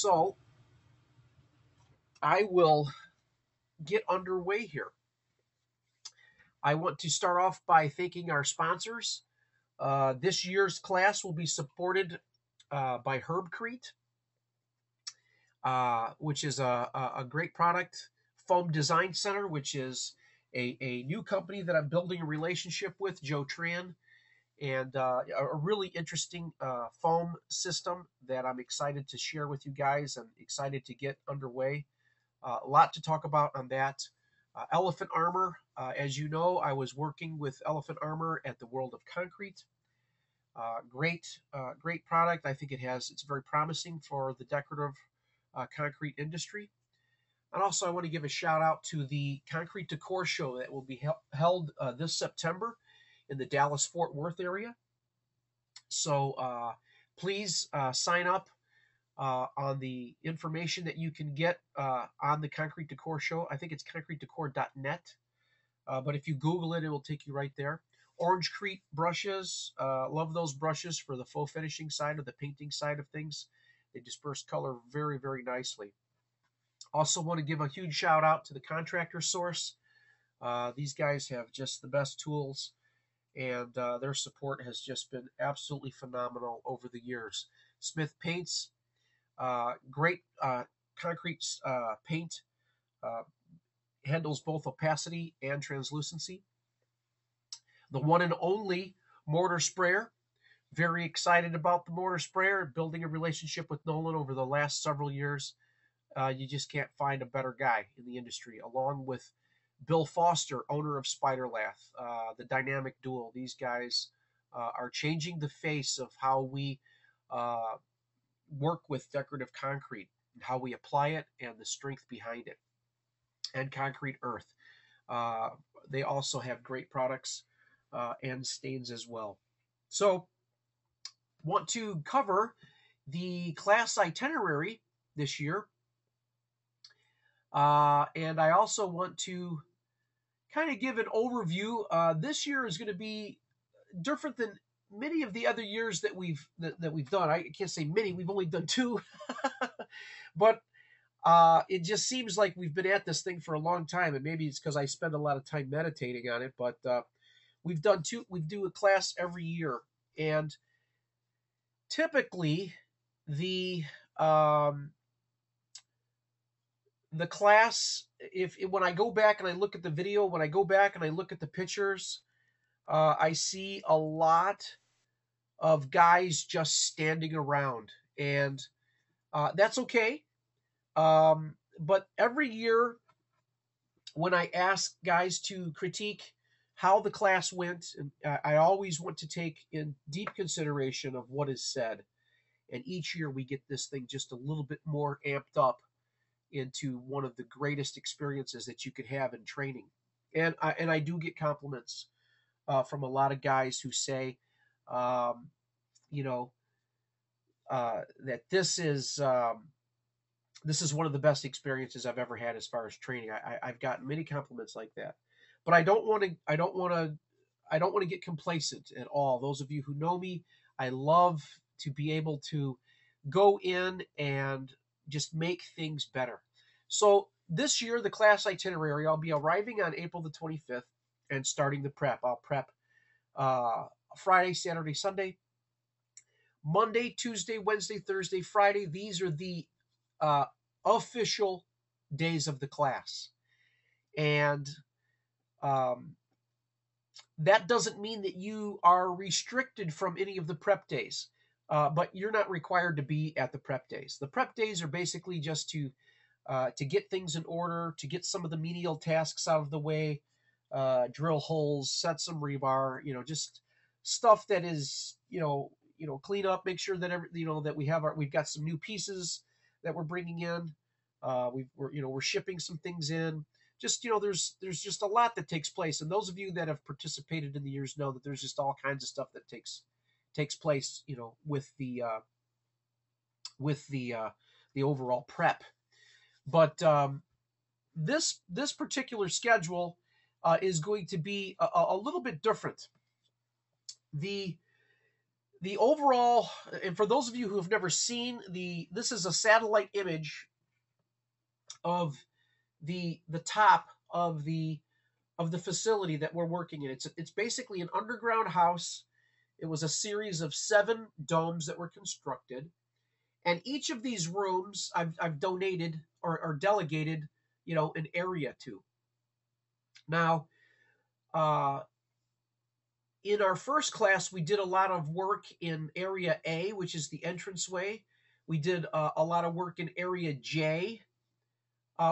So I will get underway here. I want to start off by thanking our sponsors. This year's class will be supported by Herbcrete, which is a great product. Foam Design Center, which is a new company that I'm building a relationship with, Joe Tran, and a really interesting foam system that I'm excited to share with you guys. I'm excited to get underway. A lot to talk about on that. Elephant Armor, as you know, I was working with Elephant Armor at the World of Concrete. Great product. I think it's very promising for the decorative concrete industry. And also, I want to give a shout out to the Concrete Decor Show that will be held this September in the Dallas Fort Worth area. So please sign up on the information that you can get on the Concrete Decor Show. I think it's concretedecor.net. But if you Google it, it will take you right there. Orangecrete brushes. Love those brushes for the faux finishing side of the painting side of things. They disperse color very, very nicely. Also want to give a huge shout out to the Contractor Source. These guys have just the best tools, and their support has just been absolutely phenomenal over the years. Smith Paints, great concrete paint, handles both opacity and translucency. The one and only mortar sprayer. Very excited about the mortar sprayer, building a relationship with Nolan over the last several years. You just can't find a better guy in the industry, along with Bill Foster, owner of Spiderlath, the dynamic duo. These guys are changing the face of how we work with decorative concrete, how we apply it, and the strength behind it. And Concrete Earth. They also have great products and stains as well. So, want to cover the class itinerary this year. And I also want to kind of give an overview. This year is going to be different than many of the other years that we've done. I can't say many; we've only done two, but it just seems like we've been at this thing for a long time, and maybe it's because I spend a lot of time meditating on it. But we've done two. We do a class every year, and typically the the class, if when I go back and I look at the video, when I go back and I look at the pictures, I see a lot of guys just standing around, and that's okay. But every year, when I ask guys to critique how the class went, and I always want to take in deep consideration of what is said. And each year we get this thing just a little bit more amped up into one of the greatest experiences that you could have in training. And I do get compliments from a lot of guys who say, um, you know, that this is one of the best experiences I've ever had as far as training. I've gotten many compliments like that, but I don't want to get complacent at all. Those of you who know me, I love to be able to go in and just make things better. So this year, the class itinerary, I'll be arriving on April the 25th and starting the prep. I'll prep Friday, Saturday, Sunday, Monday, Tuesday, Wednesday, Thursday, Friday. These are the uh, official days of the class. And um, that doesn't mean that you are restricted from any of the prep days, but you're not required to be at the prep days. The prep days are basically just to get things in order, to get some of the menial tasks out of the way, drill holes, set some rebar, just stuff that is, clean up, make sure that that we've got some new pieces that we're bringing in. We're shipping some things in. Just there's just a lot that takes place, and those of you that have participated in the years know that there's just all kinds of stuff that takes place, with the overall prep. But this particular schedule is going to be a little bit different. The The overall, and for those of you who have never seen this is a satellite image of the top of the facility that we're working in. It's basically an underground house. It was a series of 7 domes that were constructed, and each of these rooms I've donated or delegated, an area to. Now, uh, in our first class, we did a lot of work in Area A, which is the entranceway. We did a lot of work in Area J,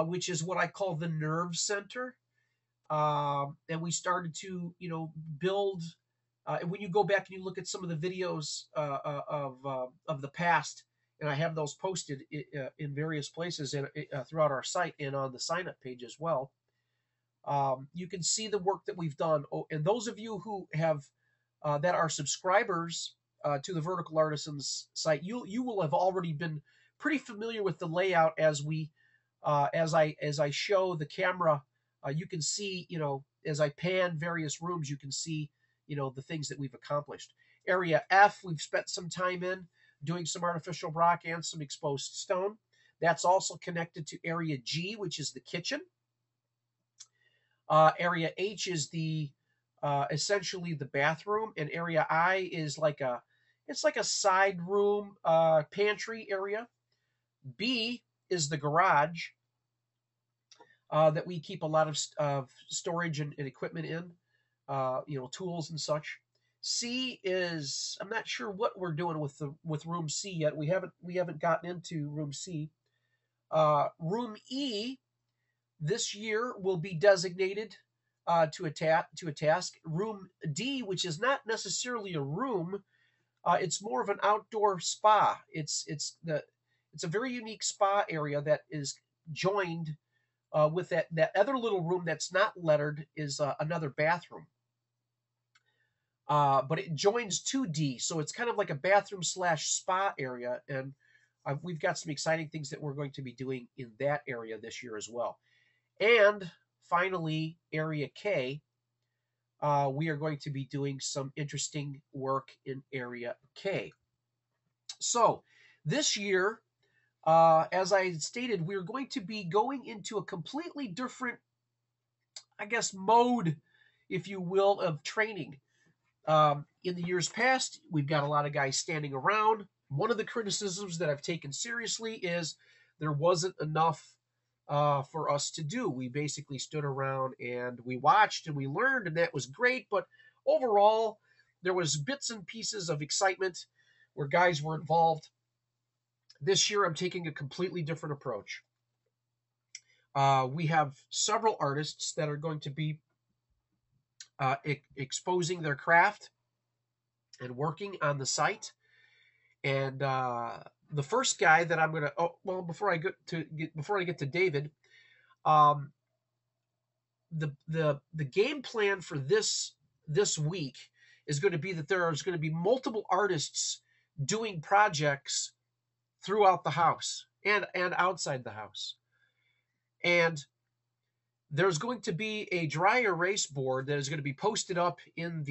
which is what I call the nerve center. And we started to, build. And when you go back and you look at some of the videos of the past, and I have those posted in various places and throughout our site and on the sign up page as well. You can see the work that we've done. Oh, and those of you who have that are subscribers to the Vertical Artisans site, you will have already been pretty familiar with the layout as I show the camera. You can see, as I pan various rooms, you can see, the things that we've accomplished. Area F, we've spent some time in doing some artificial rock and some exposed stone. That's also connected to Area G, which is the kitchen. Area H is essentially the bathroom, and Area I is like a side room pantry area. B is the garage that we keep a lot of storage and equipment in, tools and such. C is, I'm not sure what we're doing with room C yet. We haven't gotten into room C. Room E this year will be designated to a task. Room D, which is not necessarily a room, it's more of an outdoor spa. It's a very unique spa area that is joined with that other little room that's not lettered is another bathroom. But it joins 2D, so it's kind of like a bathroom / spa area, and we've got some exciting things that we're going to be doing in that area this year as well. And finally, Area K, we are going to be doing some interesting work in Area K. So this year, as I stated, we're going to be going into a completely different, I guess, mode, if you will, of training. In the years past, we've got a lot of guys standing around. One of the criticisms that I've taken seriously is there wasn't enough for us to do. We basically stood around and we watched and we learned, and that was great. But overall, there was bits and pieces of excitement where guys were involved. This year, I'm taking a completely different approach. We have several artists that are going to be exposing their craft and working on the site. And the first guy that I'm gonna before I get to David, the game plan for this week is going to be that there's going to be multiple artists doing projects throughout the house and outside the house. And there's going to be a dry erase board that is going to be posted up in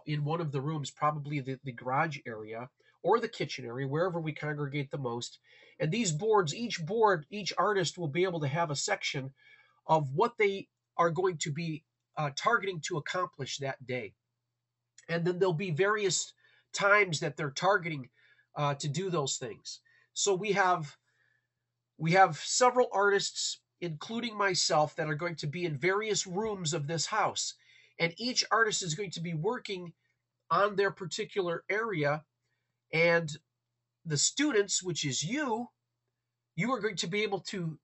in one of the rooms, probably the garage area or the kitchen area, wherever we congregate the most. And these boards, each artist will be able to have a section of what they are going to be targeting to accomplish that day. And then there'll be various times that they're targeting to do those things. So we have several artists, including myself, that are going to be in various rooms of this house. And each artist is going to be working on their particular area. And the students, which is you are going to be able to,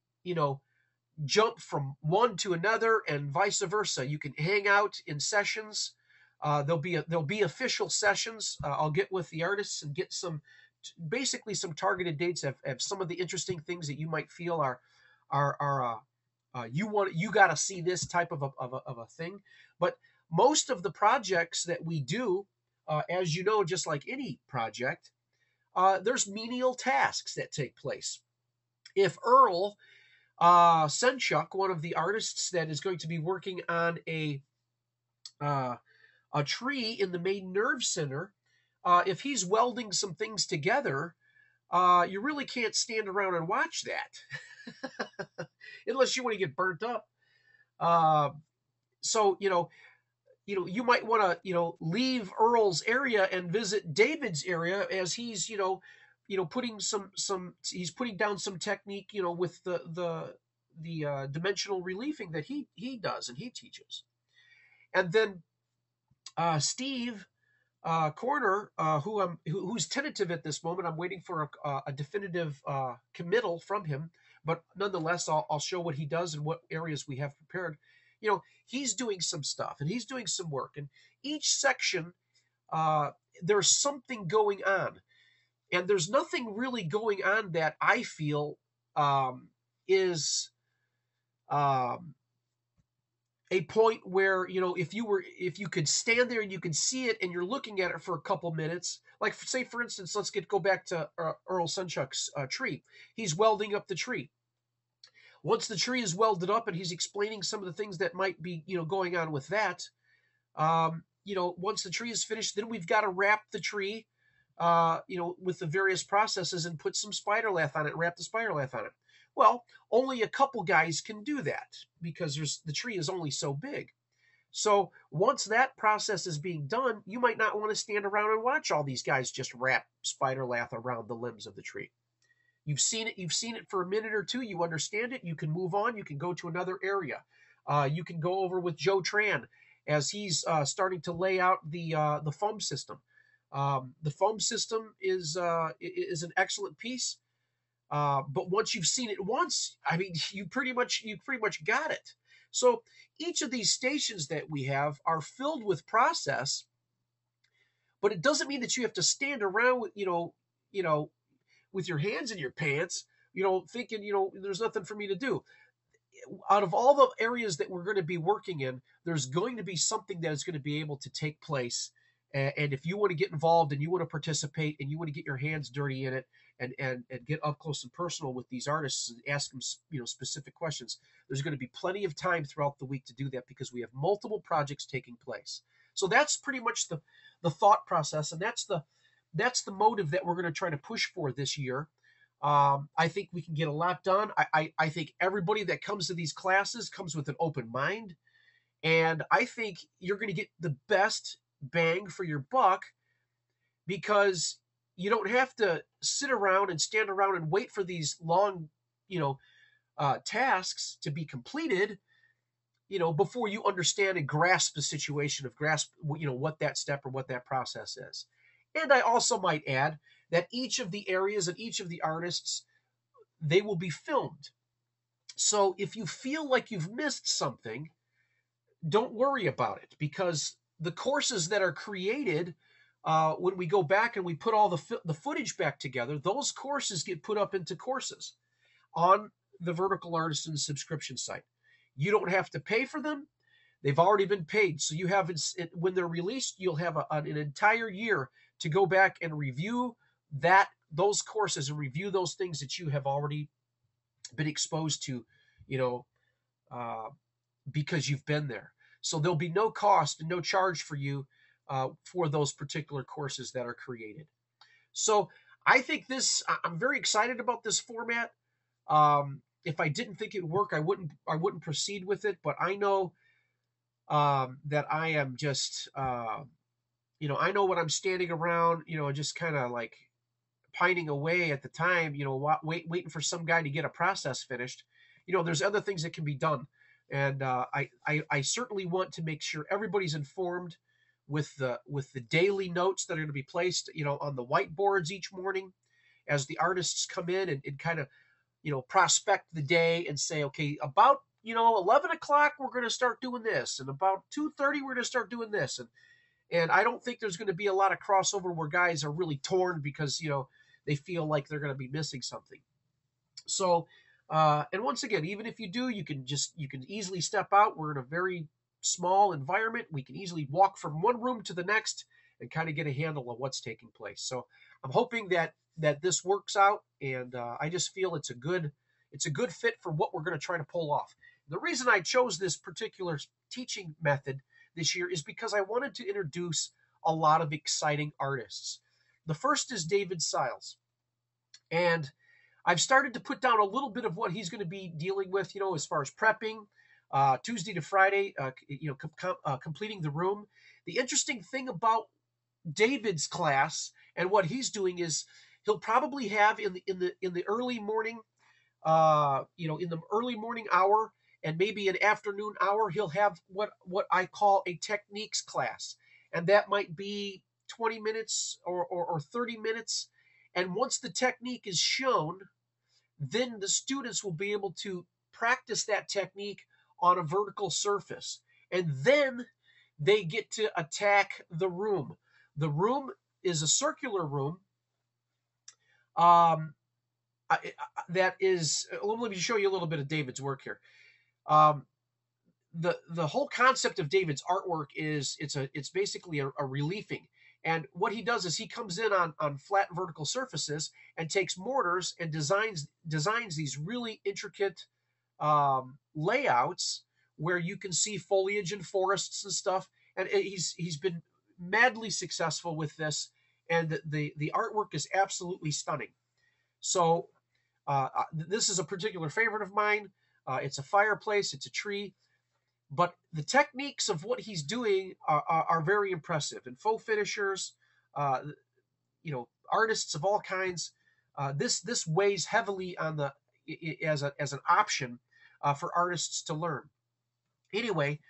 jump from one to another and vice versa. You can hang out in sessions. There'll be official sessions. I'll get with the artists and get basically some targeted dates of some of the interesting things that you might feel you got to see this type of a thing. But most of the projects that we do, as you know, just like any project, there's menial tasks that take place. If Earl Senchuk, one of the artists that is going to be working on a tree in the main nerve center, if he's welding some things together, you really can't stand around and watch that unless you want to get burnt up. Uh, so you might want to leave Earl's area and visit David's area as he's putting he's putting down some technique with the dimensional reliefing that he does and he teaches. And then Steve Corner, who's tentative at this moment. I'm waiting for a definitive committal from him, but nonetheless, I'll show what he does and what areas we have prepared. He's doing some stuff and he's doing some work, and each section uh, there's something going on, and there's nothing really going on that I feel is um, a point where if you could stand there and you could see it and you're looking at it for a couple minutes, like say for instance, go back to Earl Sunchuck's tree. He's welding up the tree. Once the tree is welded up and he's explaining some of the things that might be going on with that, once the tree is finished, then we've got to wrap the tree with the various processes and put some spider lath on it, wrap the spider lath on it. Well, only a couple guys can do that because the tree is only so big. So once that process is being done, you might not want to stand around and watch all these guys just wrap spider lath around the limbs of the tree. You've seen it for a minute or two, you understand it, you can move on, you can go to another area. You can go over with Joe Tran as he's starting to lay out the foam system. The foam system is an excellent piece. But once you've seen it once, I mean, you pretty much got it. So each of these stations that we have are filled with process, but it doesn't mean that you have to stand around with with your hands in your pants, thinking there's nothing for me to do. Out of all the areas that we're going to be working in, there's going to be something that is going to be able to take place. And if you want to get involved and you want to participate and you want to get your hands dirty in it and get up close and personal with these artists and ask them specific questions, there's going to be plenty of time throughout the week to do that because we have multiple projects taking place. So that's pretty much the thought process, and that's the motive that we're going to try to push for this year. I think we can get a lot done. I think everybody that comes to these classes comes with an open mind, and I think you're going to get the best bang for your buck because you don't have to sit around and stand around and wait for these long, tasks to be completed, before you understand and grasp the situation what that step or what that process is. And I also might add that each of the areas and each of the artists, they will be filmed. So if you feel like you've missed something, don't worry about it because the courses that are created when we go back and we put all the footage back together, those courses get put up into courses on the Vertical Artisan subscription site. You don't have to pay for them. They've already been paid. So you have, when they're released, you'll have an entire year to go back and review those courses and review those things that you have already been exposed to, because you've been there. So there'll be no cost and no charge for you for those particular courses that are created. So I think I'm very excited about this format. If I didn't think it would work, I wouldn't proceed with it. But I know that I am just, I know when I'm standing around, just kind of like pining away at the time, waiting for some guy to get a process finished. There's other things that can be done. And I certainly want to make sure everybody's informed with the daily notes that are going to be placed, on the whiteboards each morning as the artists come in and kind of, prospect the day and say, okay, about 11 o'clock we're going to start doing this, and about 2:30 we're going to start doing this, and I don't think there's going to be a lot of crossover where guys are really torn because they feel like they're going to be missing something. So. And once again, even if you do, you can easily step out. We're in a very small environment. We can easily walk from one room to the next and kind of get a handle on what's taking place. So I'm hoping that this works out, and I just feel it's a good fit for what we're going to try to pull off. The reason I chose this particular teaching method this year is because I wanted to introduce a lot of exciting artists. The first is David Siles. And I've started to put down a little bit of what he's going to be dealing with, as far as prepping, Tuesday to Friday, completing the room. The interesting thing about David's class and what he's doing is he'll probably have in the early morning, in the early morning hour and maybe an afternoon hour, he'll have what I call a techniques class, and that might be 20 minutes or 30 minutes. And once the technique is shown, then the students will be able to practice that technique on a vertical surface. And then they get to attack the room. The room is a circular room. Um, that is, let me show you a little bit of David's work here. Um, the whole concept of David's artwork is it's basically a reliefing. And what he does is he comes in on flat vertical surfaces and takes mortars and designs these really intricate layouts where you can see foliage and forests and stuff. And he's been madly successful with this, and the artwork is absolutely stunning. So this is a particular favorite of mine. It's a fireplace, it's a tree, but the techniques of what he's doing are very impressive. And faux finishers, uh, artists of all kinds, this weighs heavily on the as an option for artists to learn. Anyway,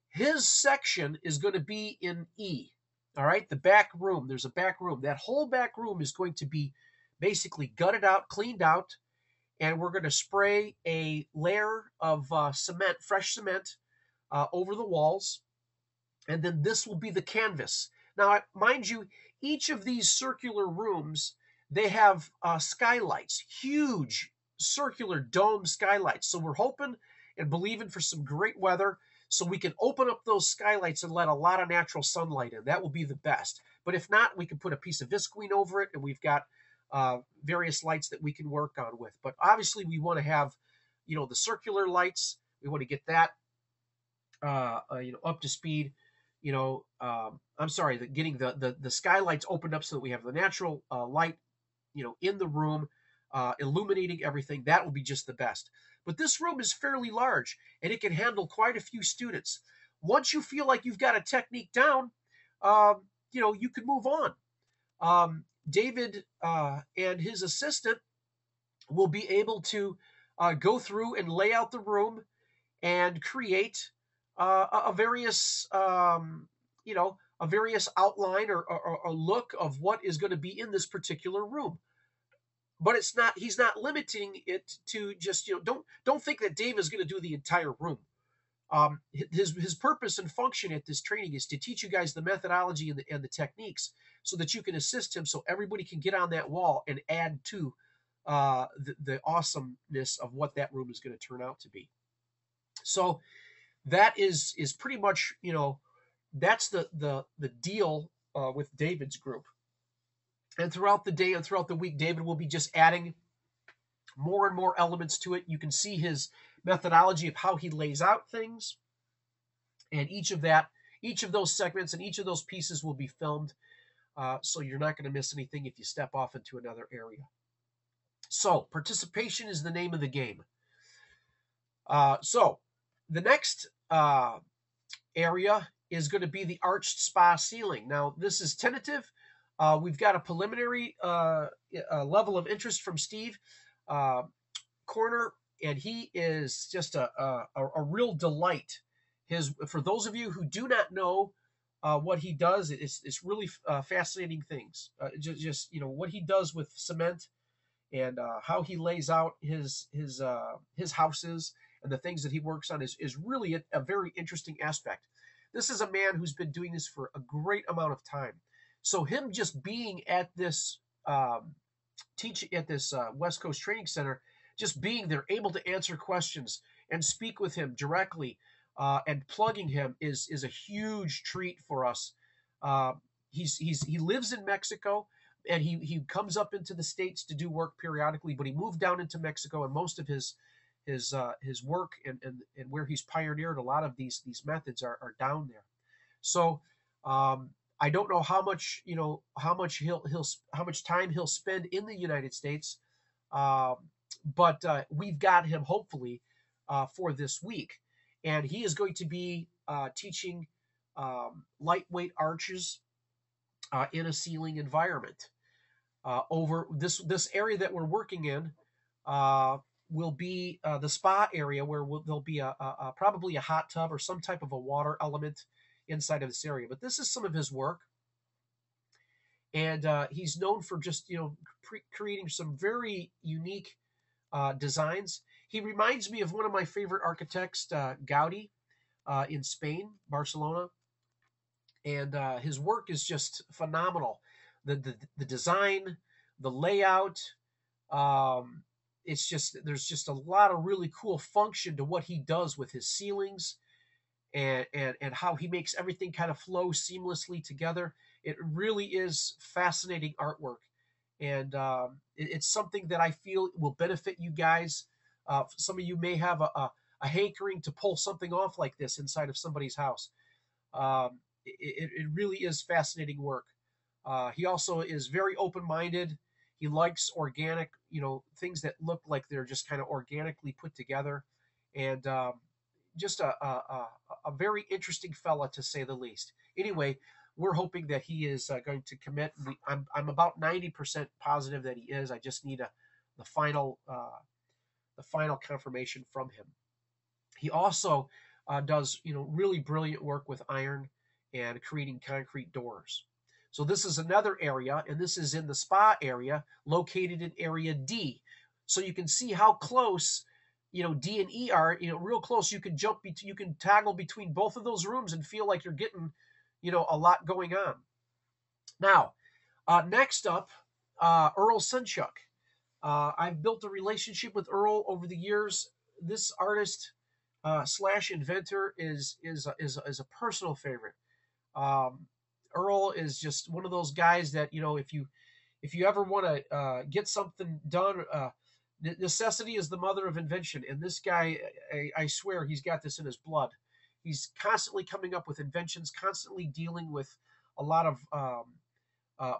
his section is going to be in E. All right, the back room. There's a back room. That whole back room is going to be basically gutted out, cleaned out, and we're going to spray a layer of cement, fresh cement, over the walls, and then this will be the canvas. Now, mind you, each of these circular rooms, they have skylights, huge circular dome skylights. So we're hoping and believing for some great weather so we can open up those skylights and let a lot of natural sunlight in. That will be the best. But if not, we can put a piece of visqueen over it, and we've got various lights that we can work on with. But obviously, we want to have, the circular lights. We want to get that, up to speed. I'm sorry, getting the skylights opened up so that we have the natural light, in the room, illuminating everything. That will be just the best. But this room is fairly large, and it can handle quite a few students. Once you feel like you've got a technique down, you can move on. David and his assistant will be able to go through and lay out the room and create a various a various outline or look of what is going to be in this particular room. But he's not limiting it to just, don't think that Dave is going to do the entire room. His purpose and function at this training is to teach you guys the methodology and the techniques so that you can assist him, so everybody can get on that wall and add to the awesomeness of what that room is going to turn out to be. So that is pretty much, that's the deal with David's group. And throughout the day and throughout the week, David will be just adding more and more elements to it. You can see his methodology of how he lays out things, and each of those segments and each of those pieces will be filmed, so you're not going to miss anything if you step off into another area. So participation is the name of the game. So the next area is going to be the arched spa ceiling. Now, this is tentative. We've got a preliminary level of interest from Steve Corner, and he is just a real delight. For those of you who do not know what he does, it's really fascinating things. Just what he does with cement and how he lays out his houses and the things that he works on is really a very interesting aspect. This is a man who's been doing this for a great amount of time. So him just being at this West Coast Training Center, just being there, able to answer questions and speak with him directly, and plugging him is a huge treat for us. He lives in Mexico, and he comes up into the States to do work periodically, but he moved down into Mexico, and most of his work and where he's pioneered a lot of these methods are down there. So I don't know how much, how much time he'll spend in the United States, um, but we've got him hopefully for this week, and he is going to be teaching lightweight arches in a ceiling environment. Over this area that we're working in uh, will be the spa area where there'll be probably a hot tub or some type of a water element inside of this area. But this is some of his work, and he's known for just creating some very unique designs. He reminds me of one of my favorite architects, Gaudi, in Spain, Barcelona, and his work is just phenomenal. The design, the layout, um, it's just there's just a lot of really cool function to what he does with his ceilings and how he makes everything kind of flow seamlessly together. It really is fascinating artwork, and it's something that I feel will benefit you guys. Some of you may have a hankering to pull something off like this inside of somebody's house. It really is fascinating work. He also is very open-minded. He likes organic, things that look like they're just kind of organically put together, and just a very interesting fella to say the least. Anyway, we're hoping that he is going to commit. I'm about 90% positive that he is. I just need the final the final confirmation from him. He also does really brilliant work with iron and creating concrete doors. So this is another area, and this is in the spa area, located in area D. So you can see how close, D and E are. Real close. You can you can toggle between both of those rooms and feel like you're getting, a lot going on. Now, next up, Earl Senchuk. I've built a relationship with Earl over the years. This artist slash inventor is a personal favorite. Um, Earl is just one of those guys that if you ever want to get something done, necessity is the mother of invention. And this guy, I swear, he's got this in his blood. He's constantly coming up with inventions, constantly dealing with a lot of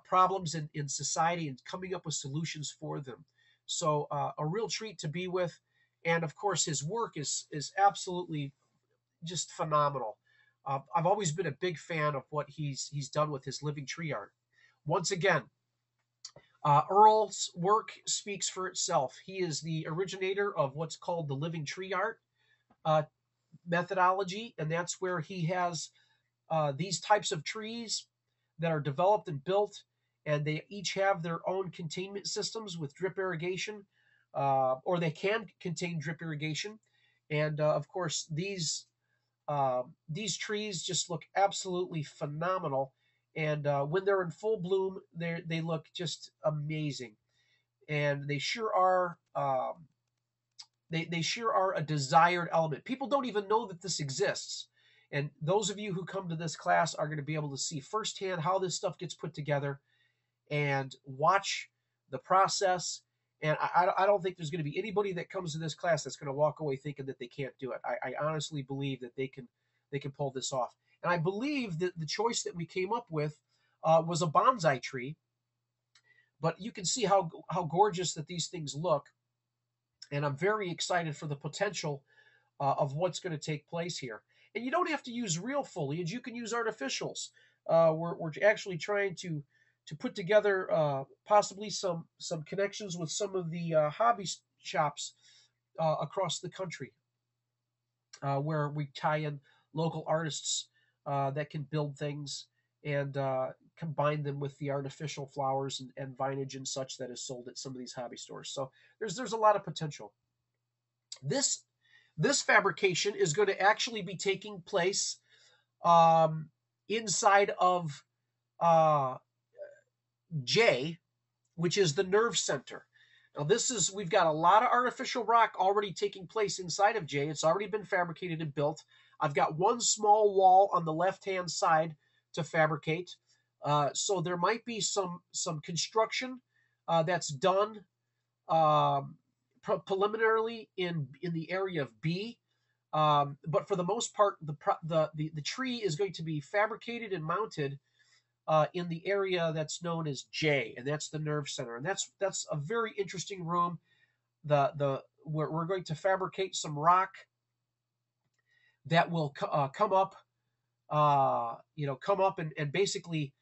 problems in society and coming up with solutions for them. So a real treat to be with, and of course his work is absolutely just phenomenal. I've always been a big fan of what he's done with his living tree art. Once again, Earl's work speaks for itself. He is the originator of what's called the living tree art uh, methodology, and that's where he has these types of trees that are developed and built, and they each have their own containment systems with drip irrigation, or they can contain drip irrigation. And of course, these trees just look absolutely phenomenal. And when they're in full bloom, they look just amazing. And they sure are. They sure are a desired element. People don't even know that this exists. And those of you who come to this class are going to be able to see firsthand how this stuff gets put together and watch the process. And I don't think there's going to be anybody that comes to this class that's going to walk away thinking that they can't do it. I honestly believe that they can pull this off. And I believe that the choice that we came up with was a bonsai tree. But you can see how gorgeous that these things look. And I'm very excited for the potential of what's going to take place here. And you don't have to use real foliage; you can use artificials. We're actually trying to put together possibly some connections with some of the hobby shops across the country, where we tie in local artists that can build things and combine them with the artificial flowers and vinage and such that is sold at some of these hobby stores. So there's a lot of potential. This this fabrication is going to actually be taking place um, inside of uh, J, which is the nerve center. Now, we've got a lot of artificial rock already taking place inside of J. It's already been fabricated and built. I've got one small wall on the left-hand side to fabricate. So there might be some construction that's done um, preliminarily in the area of B. But for the most part, the tree is going to be fabricated and mounted in the area that's known as J, and that's the nerve center, and that's a very interesting room. We're going to fabricate some rock that will come up, come up and basically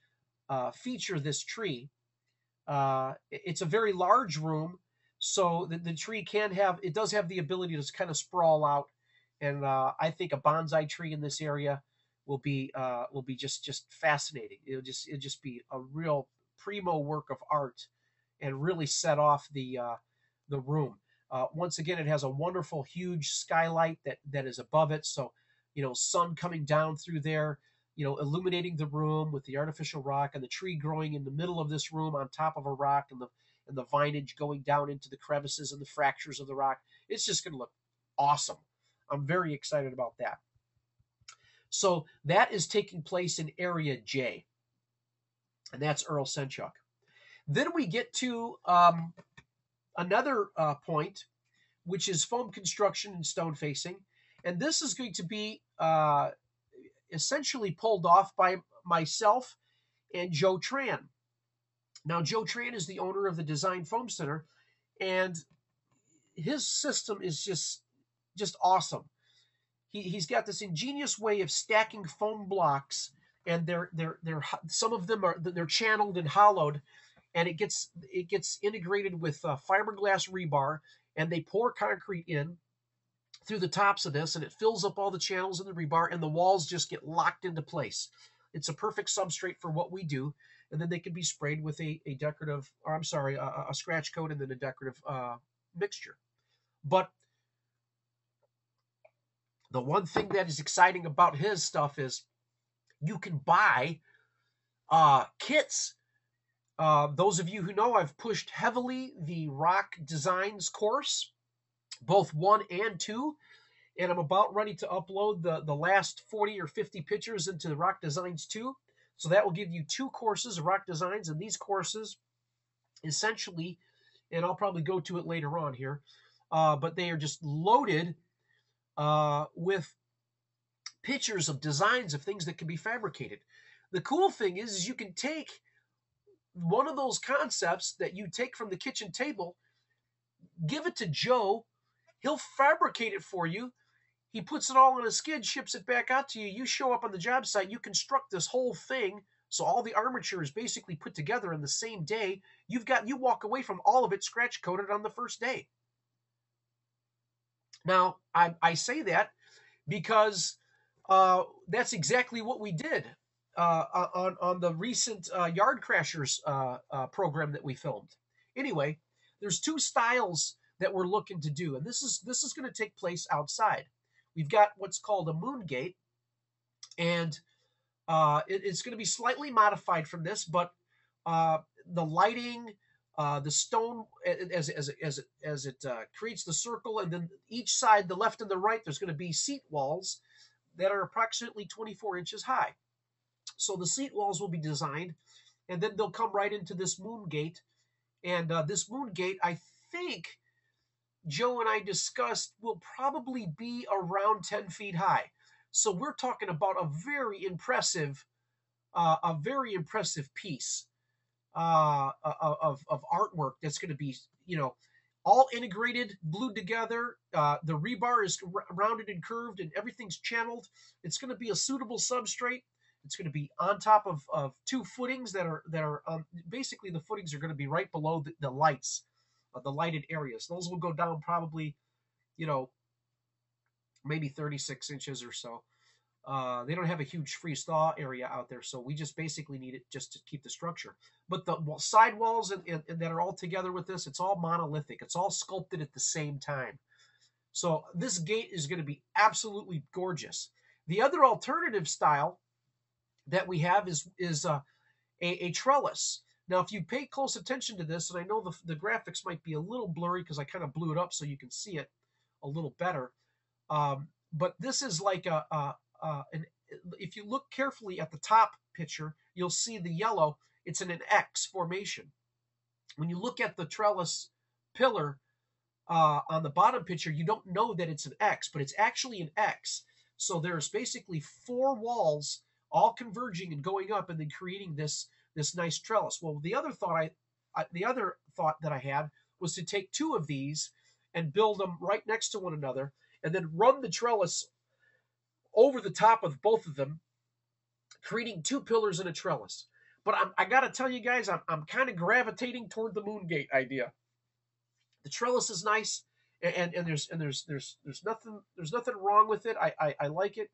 feature this tree. It's a very large room, so the tree does have the ability to kind of sprawl out, and I think a bonsai tree in this area will be just fascinating. It'll just be a real primo work of art, and really set off the room. Once again, it has a wonderful, huge skylight that is above it, so sun coming down through there, illuminating the room with the artificial rock, and the tree growing in the middle of this room on top of a rock, and the vinage going down into the crevices and the fractures of the rock. It's just going to look awesome. I'm very excited about that. So that is taking place in Area J, and that's Earl Senchuk. Then we get to another point, which is foam construction and stone facing, and this is going to be essentially pulled off by myself and Joe Tran. Now, Joe Tran is the owner of the Design Foam Center, and his system is just awesome. He's got this ingenious way of stacking foam blocks, and they're some of them they're channeled and hollowed, and it gets integrated with fiberglass rebar, and they pour concrete in through the tops of this, and it fills up all the channels in the rebar, and the walls just get locked into place. It's a perfect substrate for what we do, and then they can be sprayed with a decorative, or I'm sorry, a scratch coat and then a decorative mixture. But the one thing that is exciting about his stuff is you can buy kits. Those of you who know, I've pushed heavily the Rock Designs course, both 1 and 2, and I'm about ready to upload the last 40 or 50 pictures into the Rock Designs 2. So that will give you 2 courses of Rock Designs, and these courses essentially, and I'll probably go to it later on here, but they are just loaded with pictures of designs of things that can be fabricated. The cool thing is you can take one of those concepts that you take from the kitchen table, give it to Joe, he'll fabricate it for you. He puts it all on a skid, ships it back out to you. You show up on the job site, you construct this whole thing, so all the armature is basically put together in the same day. You walk away from all of it scratch coated on the first day. Now, I say that because that's exactly what we did on the recent Yard Crashers program that we filmed. Anyway, there's 2 styles that we're looking to do, and this is going to take place outside. We've got what's called a moon gate, and it's going to be slightly modified from this, but the lighting, the stone as it creates the circle, and then each side, the left and the right, there's going to be seat walls that are approximately 24 inches high. So the seat walls will be designed, and then they'll come right into this moon gate. And this moon gate, I think Joe and I discussed, will probably be around 10 feet high. So we're talking about a very impressive piece of artwork that's going to be, all integrated, glued together. The rebar is rounded and curved, and everything's channeled. It's going to be a suitable substrate. It's going to be on top of 2 footings that are basically the footings are going to be right below the lights, the lighted areas. Those will go down probably, maybe 36 inches or so. They don't have a huge freeze thaw area out there, so we just basically need it just to keep the structure. But the side walls and that are all together with this, it's all monolithic. It's all sculpted at the same time. So this gate is going to be absolutely gorgeous. The other alternative style that we have is a trellis. Now, if you pay close attention to this, and I know the graphics might be a little blurry because I kind of blew it up so you can see it a little better, but this is like if you look carefully at the top picture, you'll see the yellow. It's in an X formation. When you look at the trellis pillar on the bottom picture, you don't know that it's an X, but it's actually an X. So there's basically 4 walls all converging and going up and then creating this nice trellis. Well, the other thought that I had was to take two of these and build them right next to one another and then run the trellis over the top of both of them, creating two pillars in a trellis. But I got to tell you guys, I'm kind of gravitating toward the moon gate idea. The trellis is nice, and there's nothing wrong with it. I like it,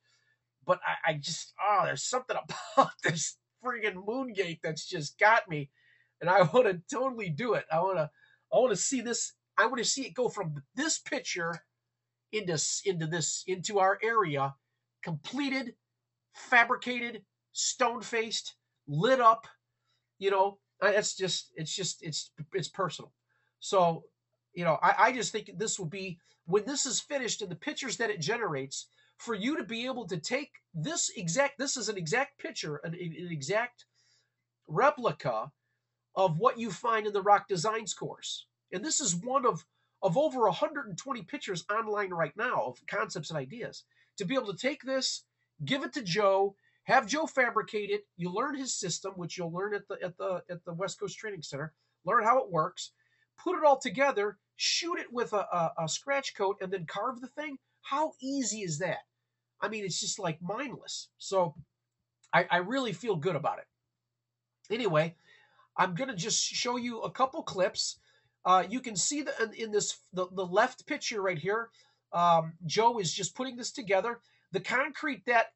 but I just there's something about this friggin' moon gate that's just got me, and I want to totally do it. I want to see this. I want to see it go from this picture into our area, completed, fabricated, stone faced, lit up. You know, it's personal. So, I just think this will be, when this is finished and the pictures that it generates, for you to be able to take this is an exact picture, an exact replica of what you find in the rock designs course. And this is one of over 120 pictures online right now of concepts and ideas. To be able to take this, give it to Joe, have Joe fabricate it. You learn his system, which you'll learn at the West Coast Training Center. Learn how it works. Put it all together. Shoot it with a scratch coat, and then carve the thing. How easy is that? I mean, it's just like mindless. So I really feel good about it. Anyway, I'm going to just show you a couple clips. You can see that in the left picture right here, Joe is just putting this together. The concrete that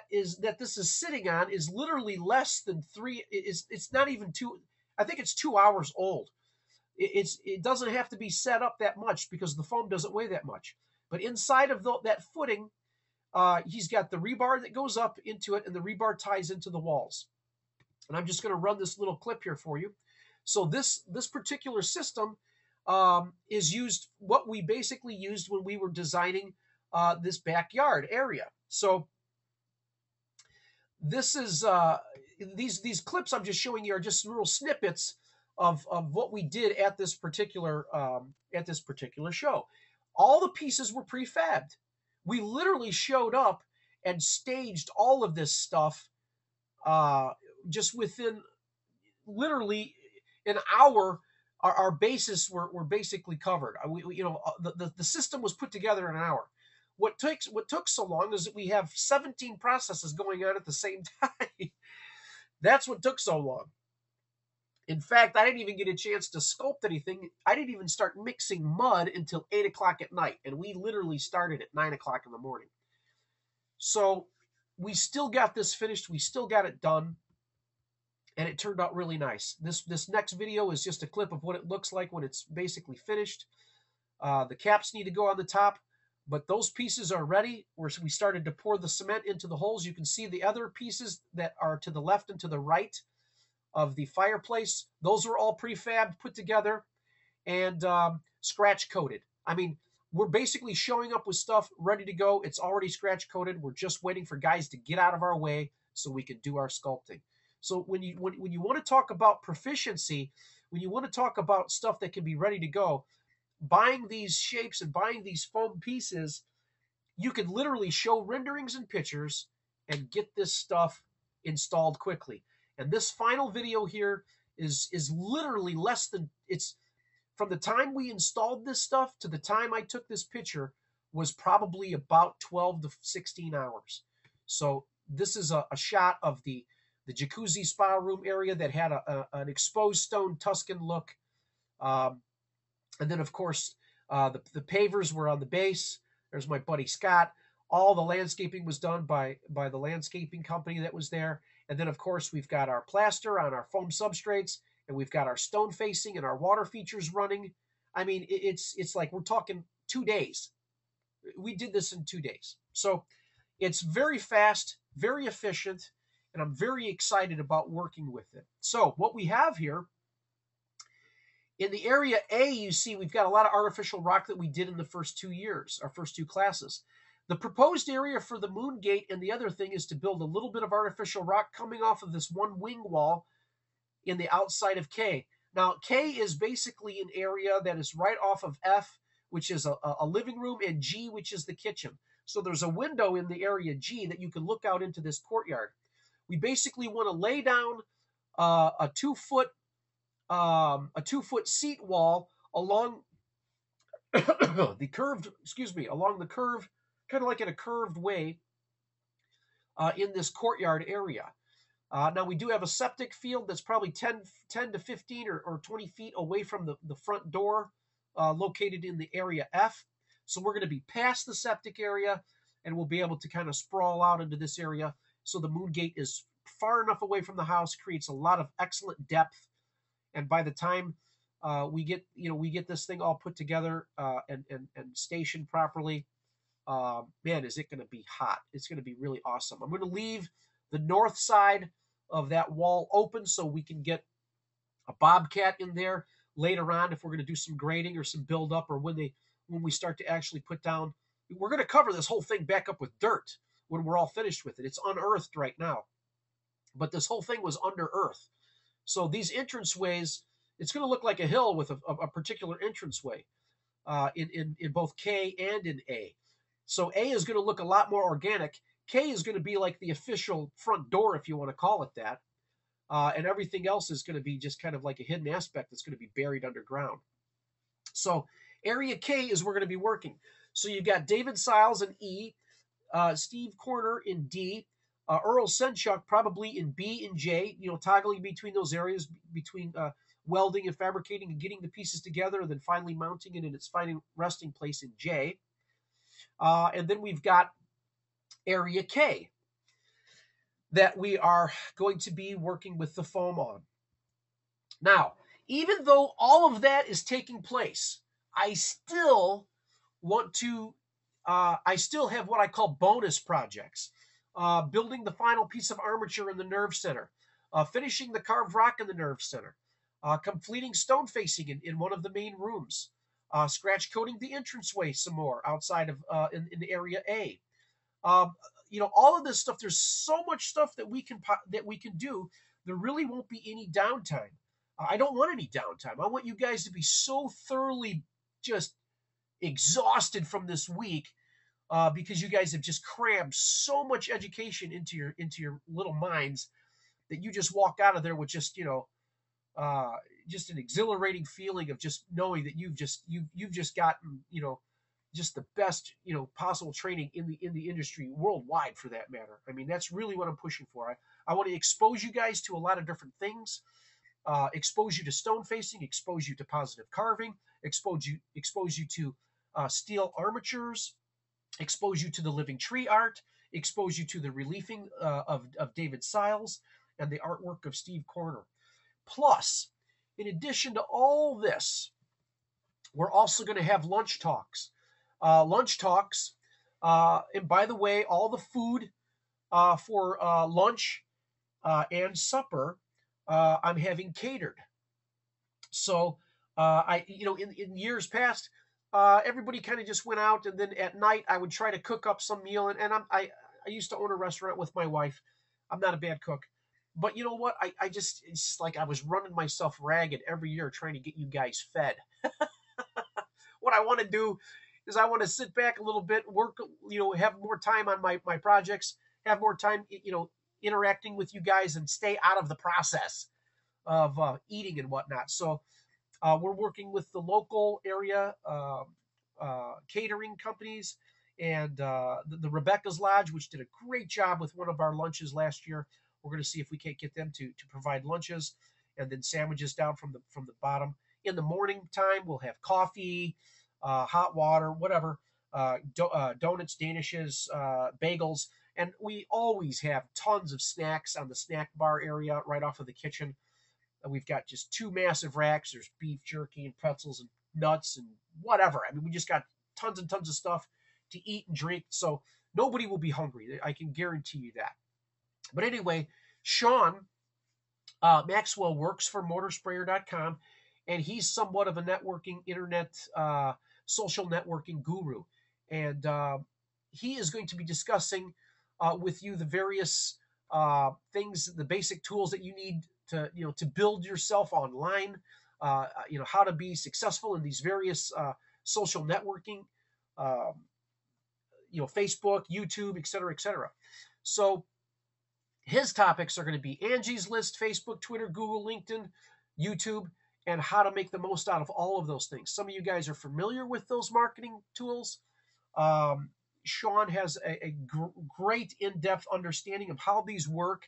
this is sitting on is literally less than it's not even two. I think it's 2 hours old. It doesn't have to be set up that much because the foam doesn't weigh that much. But inside of that footing, he's got the rebar that goes up into it, and the rebar ties into the walls. And I'm just going to run this little clip here for you. So this particular system is used, what we basically used when we were designing this backyard area. So this is these clips I'm just showing you are just little snippets of what we did at this particular show. All the pieces were prefabbed. We literally showed up and staged all of this stuff just within literally an hour. Our bases were basically covered. The system was put together in an hour. What took so long is that we have 17 processes going on at the same time. That's what took so long. In fact, I didn't even get a chance to sculpt anything. I didn't even start mixing mud until 8 o'clock at night, and we literally started at 9 o'clock in the morning. So we still got this finished. We still got it done, and it turned out really nice. This next video is just a clip of what it looks like when it's basically finished. The caps need to go on the top, but those pieces are ready. We started to pour the cement into the holes. You can see the other pieces that are to the left and to the right of the fireplace. Those were all prefabbed, put together, and scratch coated. I mean, we're basically showing up with stuff ready to go. It's already scratch coated. We're just waiting for guys to get out of our way so we can do our sculpting. So when you want to talk about proficiency, when you want to talk about stuff that can be ready to go, buying these shapes and buying these foam pieces, you can literally show renderings and pictures and get this stuff installed quickly. And this final video here is literally less than, it's from the time we installed this stuff to the time I took this picture was probably about 12 to 16 hours. So this is a shot of the jacuzzi spa room area that had an exposed stone Tuscan look. And then, of course, the pavers were on the base. There's my buddy Scott. All the landscaping was done by the landscaping company that was there. And then, of course, we've got our plaster on our foam substrates, and we've got our stone facing and our water features running. I mean, it's like we're talking 2 days. We did this in 2 days. So it's very fast, very efficient, and I'm very excited about working with it. So what we have here, in the area A, you see we've got a lot of artificial rock that we did in the first 2 years, our first 2 classes. The proposed area for the moon gate and the other thing is to build a little bit of artificial rock coming off of this one wing wall in the outside of K. Now, K is basically an area that is right off of F, which is a living room, and G, which is the kitchen. So there's a window in the area G that you can look out into this courtyard. We basically want to lay down a 2 foot a 2 foot seat wall along the curved, excuse me, along the curve, kind of like in a curved way in this courtyard area. Now, we do have a septic field that's probably 10 to 15 or 20 feet away from the front door, located in the area F. So we're going to be past the septic area, and we'll be able to kind of sprawl out into this area. So the moon gate is far enough away from the house, creates a lot of excellent depth. And by the time we get this thing all put together and stationed properly, man, is it going to be hot. It's going to be really awesome. I'm going to leave the north side of that wall open so we can get a bobcat in there later on if we're going to do some grading or some build up, or when we start to actually put down. We're going to cover this whole thing back up with dirt when we're all finished with it. It's unearthed right now, but this whole thing was under earth. So these entranceways, it's going to look like a hill with a particular entranceway in both K and in A. So A is going to look a lot more organic. K is going to be like the official front door, if you want to call it that. And everything else is going to be just kind of like a hidden aspect that's going to be buried underground. So area K is where we're going to be working. So you've got David Siles in E, Steve Corner in D, Earl Senchuk probably in B and J, toggling between those areas, between welding and fabricating and getting the pieces together, and then finally mounting it in its final resting place in J. And then we've got area K that we are going to be working with the foam on. Now, even though all of that is taking place, I still have what I call bonus projects. Building the final piece of armature in the nerve center, finishing the carved rock in the nerve center, completing stone facing in one of the main rooms, scratch coating the entranceway some more outside of in area A. All of this stuff. There's so much stuff that we can do. There really won't be any downtime. I don't want any downtime. I want you guys to be so thoroughly just exhausted from this week, because you guys have just crammed so much education into your little minds that you just walk out of there with just just an exhilarating feeling of just knowing that you've just gotten just the best possible training in the industry worldwide, for that matter. I mean, that's really what I'm pushing for. I want to expose you guys to a lot of different things, expose you to stone facing, expose you to positive carving, expose you to steel armatures, expose you to the living tree art, expose you to the reliefing of David Siles and the artwork of Steve Corner. Plus, in addition to all this, we're also going to have lunch talks. And by the way, all the food for lunch and supper, I'm having catered. So in years past, everybody kind of just went out, and then at night I would try to cook up some meal. And I used to own a restaurant with my wife. I'm not a bad cook, but you know what? It's just like I was running myself ragged every year trying to get you guys fed. What I want to do is I want to sit back a little bit, work, have more time on my projects, have more time, interacting with you guys, and stay out of the process of eating and whatnot. So we're working with the local area catering companies and the Rebecca's Lodge, which did a great job with one of our lunches last year. We're going to see if we can't get them to provide lunches and then sandwiches down from the bottom. In the morning time, we'll have coffee, hot water, whatever, donuts, danishes, bagels, and we always have tons of snacks on the snack bar area right off of the kitchen. We've got just two massive racks. There's beef jerky and pretzels and nuts and whatever. I mean, we just got tons and tons of stuff to eat and drink. So nobody will be hungry. I can guarantee you that. But anyway, Sean Maxwell works for motorsprayer.com, and he's somewhat of a networking, internet, social networking guru. And he is going to be discussing with you the various things, the basic tools that you need to build yourself online, how to be successful in these various social networking, Facebook, YouTube, et cetera, et cetera. So His topics are going to be Angie's List, Facebook, Twitter, Google, LinkedIn, YouTube, and how to make the most out of all of those things. Some of you guys are familiar with those marketing tools. Um, Sean has a great in-depth understanding of how these work.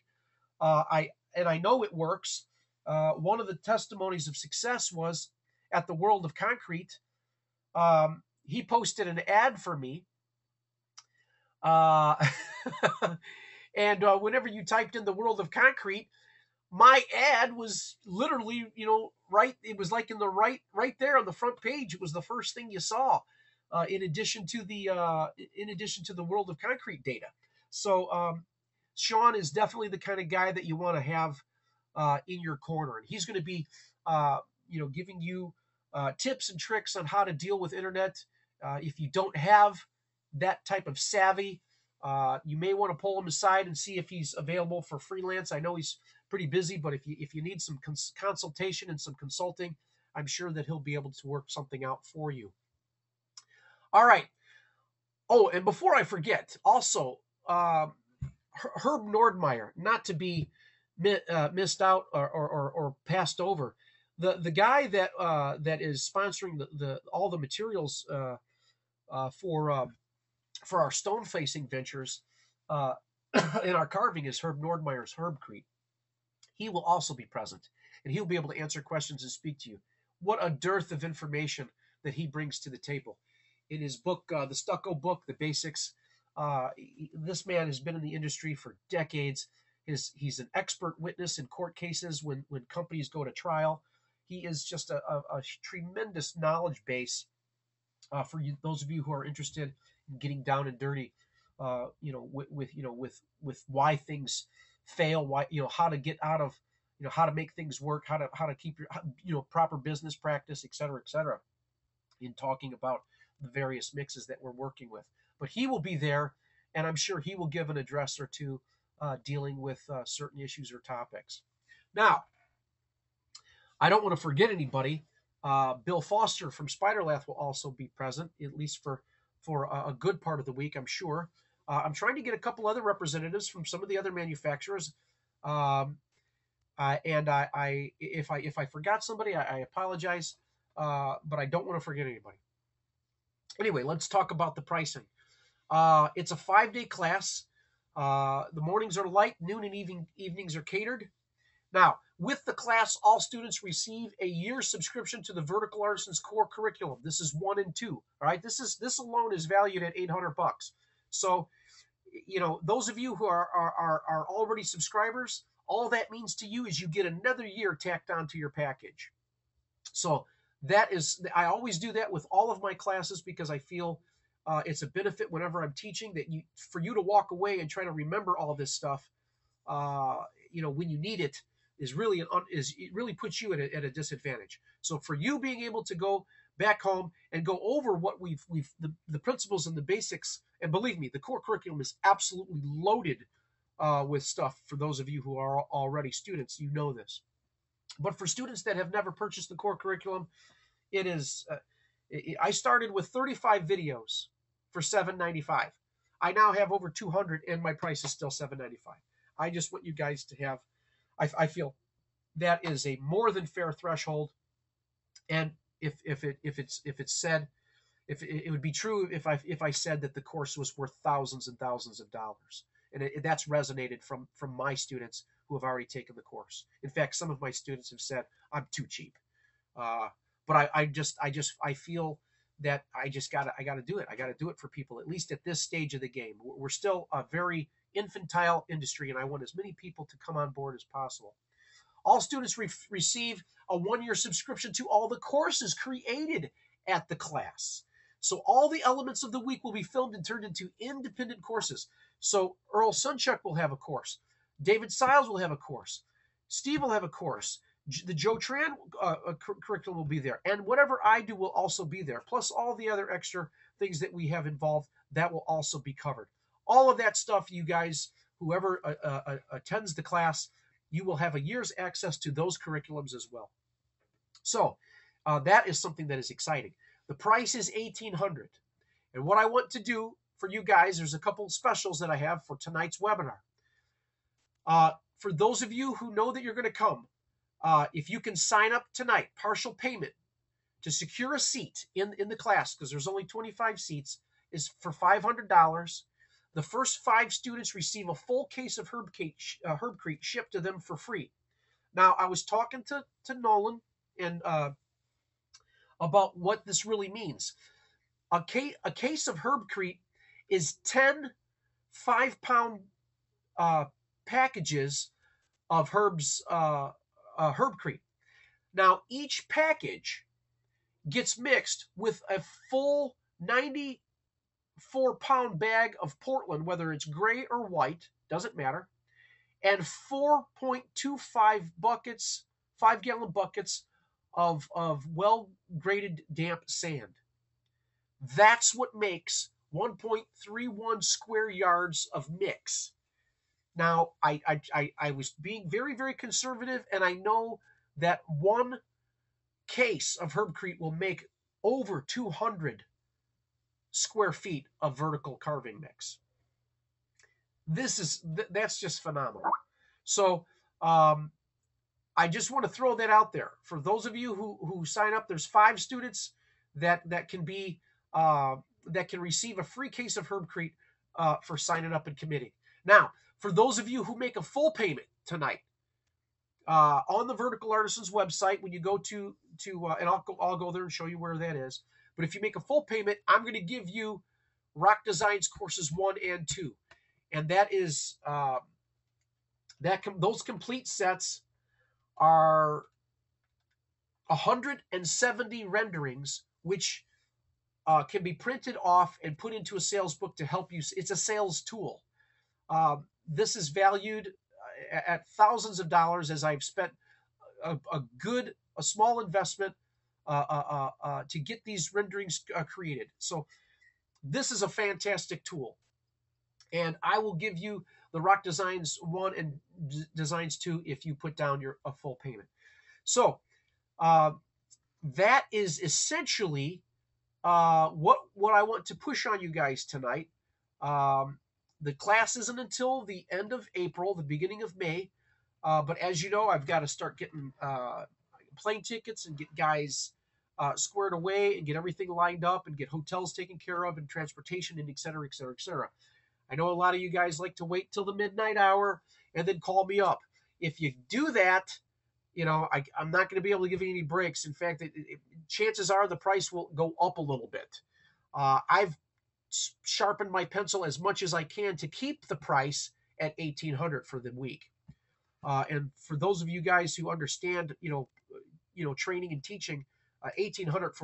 I know it works. One of the testimonies of success was at the World of Concrete. He posted an ad for me. Uh, and whenever you typed in the World of Concrete, my ad was literally, right. It was like in the right there on the front page. It was the first thing you saw, in addition to the World of Concrete data. So Sean is definitely the kind of guy that you want to have in your corner, and he's going to be, giving you tips and tricks on how to deal with internet. If you don't have that type of savvy, you may want to pull him aside and see if he's available for freelance. I know he's pretty busy, but if you need some consultation and some consulting, I'm sure that he'll be able to work something out for you. All right. Oh, and before I forget, also, Herb Nordmeyer, not to be missed out or passed over. The guy that is sponsoring the all the materials for our stone facing ventures in our carving is Herb Nordmeyer's Herbcrete. He will also be present, and he'll be able to answer questions and speak to you. What a dearth of information that he brings to the table. In his book, the Stucco Book, The Basics, this man has been in the industry for decades. He's an expert witness in court cases when companies go to trial. He is just a tremendous knowledge base for you, those of you who are interested in getting down and dirty, with why things fail, why, how to get out of, how to make things work, how to keep your, proper business practice, et cetera, in talking about the various mixes that we're working with. But he will be there, and I'm sure he will give an address or two dealing with certain issues or topics. Now, I don't want to forget anybody. Bill Foster from Spiderlath will also be present, at least for a good part of the week, I'm sure. I'm trying to get a couple other representatives from some of the other manufacturers. And if I forgot somebody, I apologize, but I don't want to forget anybody. Anyway, let's talk about the pricing. It's a 5-day class. The mornings are light, noon and evenings are catered. Now, with the class, all students receive a year subscription to the Vertical Artisans core curriculum. This is 1 and 2. All right, this alone is valued at $800. So, those of you who are already subscribers, all that means to you is you get another year tacked onto your package. So I always do that with all of my classes because I feel it's a benefit whenever I'm teaching that for you to walk away and try to remember all this stuff, when you need it, it really puts you at a disadvantage. So for you being able to go back home and go over what the principles and the basics, and believe me, the core curriculum is absolutely loaded with stuff for those of you who are already students, this. But for students that have never purchased the core curriculum, it is. I started with 35 videos for $7.95. I now have over 200, and my price is still $7.95. I just want you guys to have. I feel that is a more than fair threshold, and if it's said, if it would be true if I said that the course was worth thousands and thousands of dollars, and that's resonated from my students who have already taken the course. In fact, some of my students have said I'm too cheap, but I feel that I gotta do it. I gotta do it for people, at least at this stage of the game. We're still a very infantile industry, and I want as many people to come on board as possible. All students receive a 1-year subscription to all the courses created at the class. So all the elements of the week will be filmed and turned into independent courses. So Earl Sunchuck will have a course. David Siles will have a course. Steve will have a course. The Joe Tran curriculum will be there. And whatever I do will also be there. Plus all the other extra things that we have involved, that will also be covered. All of that stuff, you guys, whoever attends the class, you will have a year's access to those curriculums as well. So that is something that is exciting. The price is $1,800. And what I want to do for you guys, there's a couple specials that I have for tonight's webinar. For those of you who know that you're going to come, if you can sign up tonight, partial payment to secure a seat in the class, because there's only 25 seats, is for $500. The first 5 students receive a full case of Herbcrete shipped to them for free. Now, I was talking to Nolan and about what this really means. A case of Herbcrete is 10 5-pound packages of Herbcrete. Now, each package gets mixed with a full 94-pound bag of Portland, whether it's gray or white, doesn't matter, and 4.25 buckets, 5-gallon buckets of well-graded damp sand. That's what makes 1.31 square yards of mix. Now, I was being very, very conservative, and I know that one case of Herbcrete will make over 200 square feet of vertical carving mix. That's just phenomenal. So I just want to throw that out there for those of you who sign up. There's 5 students that can be that can receive a free case of Herbcrete for signing up and committing. Now, for those of you who make a full payment tonight, on the Vertical Artisans website, when you go to and I'll go there and show you where that is. But if you make a full payment, I'm going to give you Rock Designs courses 1 and 2, and that is those complete sets are 170 renderings, which can be printed off and put into a sales book to help you. It's a sales tool. This is valued at thousands of dollars, as I've spent a small investment to get these renderings created. So this is a fantastic tool, and I will give you the Rock Designs 1 and Designs 2 if you put down a full payment. So that is essentially what I want to push on you guys tonight. The class isn't until the end of April, the beginning of May. But as you know, I've got to start getting plane tickets and get guys squared away and get everything lined up and get hotels taken care of and transportation and et cetera, et cetera, et cetera. I know a lot of you guys like to wait till the midnight hour and then call me up. If you do that, I'm not going to be able to give you any breaks. In fact, chances are the price will go up a little bit. I've sharpened my pencil as much as I can to keep the price at $1,800 for the week. And for those of you guys who understand, training and teaching, $1,800